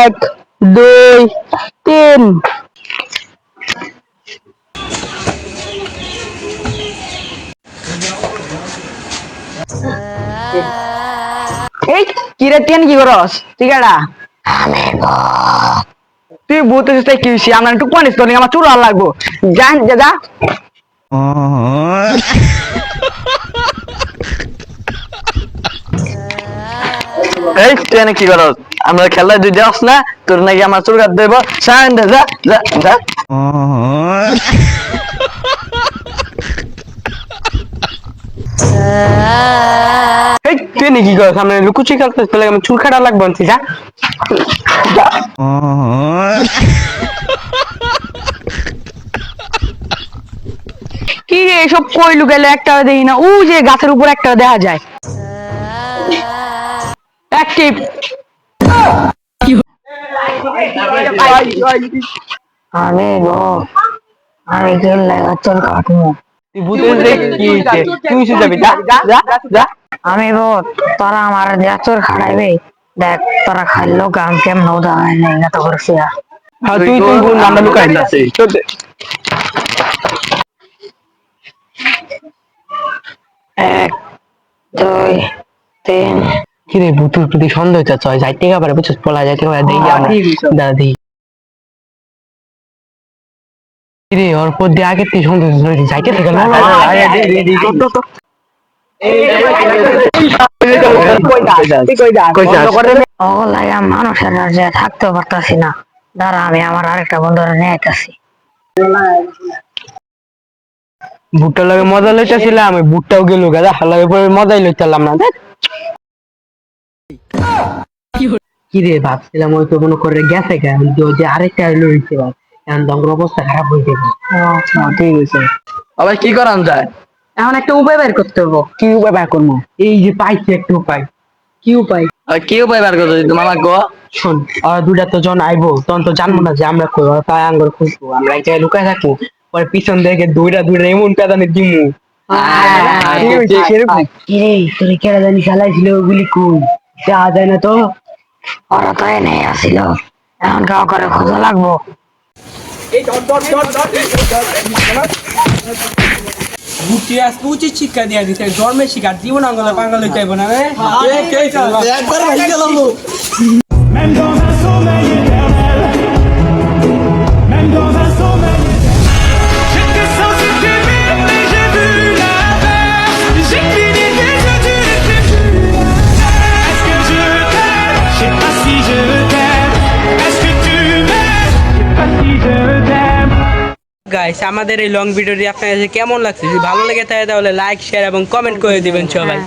এক, দুই, তিন। এই কিরে টেন কি করস ঠিক আছে তুই বুঝতে কি হইছে আমার একটু পানিস তো আমার চুল আর লাগবো জান যা এই টেনে কি করস আমরা খেলায় দুই যাস না তোর নাকি আমার চুল কাট দেব সাইন দে যা যা যা এই তুই নাকি করস আমরা লুকুচি খেলতে চলে আমি চুল কাটা লাগবো আনছি যা কি রে এসব কই লুকাইলে একটা দেখি না ও যে গাছের উপর একটা দেখা যায় অ্যাক্টিভ আমি গো আমি খেললে চল কাটবো তুই বুঝতে কি তুই যাবি যা যা যা আমি গো তোরা আমার দেচর খাড়াইবে দেখ তোরা খাইলো কাম কেমন উদাহরণ নেই না তো করছি হ্যাঁ তুই তুই গুণ আমরা লুকাই না চল এক দুই তিন কিরে বুতুর প্রতি সন্দেহ হচ্ছে ছয় যাইতে পারে বুঝছিস পলা যাইতে পারে দেখি আমরা দাদি কিরে ওর পর দিয়ে আগে তুই সন্দেহ যাইতে থেকে না ও লাগা মানুষের যে থাকতে পারতাছি না দাঁড়া আমি আমার আরেকটা বন্ধুরা নিয়ে আইতাছি ভুট্টার লাগে মজা লইতেছিলাম আমি ভুট্টাও গেল গাদা হালাগে পরে মজাই লইতাম না কি রে ভাবছিলাম ওই তো মনে করে গেছে কেন যে আরেকটা লইছে এখন তোমার অবস্থা খারাপ হয়ে যাবে ঠিক আছে আবার কি করান যায় এখন একটা উপায় বের করতে হবে কি উপায় বের করবো এই যে পাইছি একটা উপায় কি উপায় কি উপায় বের করতে মামা গো শোন আর দুটা তো জন আইবো তখন তো জানবো না যে আমরা কই তাই আঙ্গুর খুঁজবো আমরা এক জায়গায় লুকায় থাকবো পরে পিছন থেকে দৌড়া এমন পেদানে দিমু কিরে তোর কেড়ে জানি চালাইছিল ওগুলি কই দেখা যায় না তো ওরা তো এনে আসিল এখন কাউ করে খোঁজা লাগবো উচিত শিক্ষা দিয়া দিতে ধর্মের শিক্ষা জীবন আঙ্গলে পাঙ্গলে চাইব না রে একবার ভাই গেল Même dans un sommeil éternel, même dans un sommeil éternel, j'étais censé t'aimer, mais j'ai vu l'inverse. J'ai cligné des yeux, tu n'étais plus là. Est-ce que je t'aime? Je sais pas si je t'aime. Est-ce que tu m'aimes? Je sais pas si je t'aime. Guys আমাদের এই long ভিডিওটি আপনাদের কাছে কেমন লাগছে যদি ভালো লেগে থাকে তাহলে লাইক শেয়ার এবং কমেন্ট করে দিবেন সবাই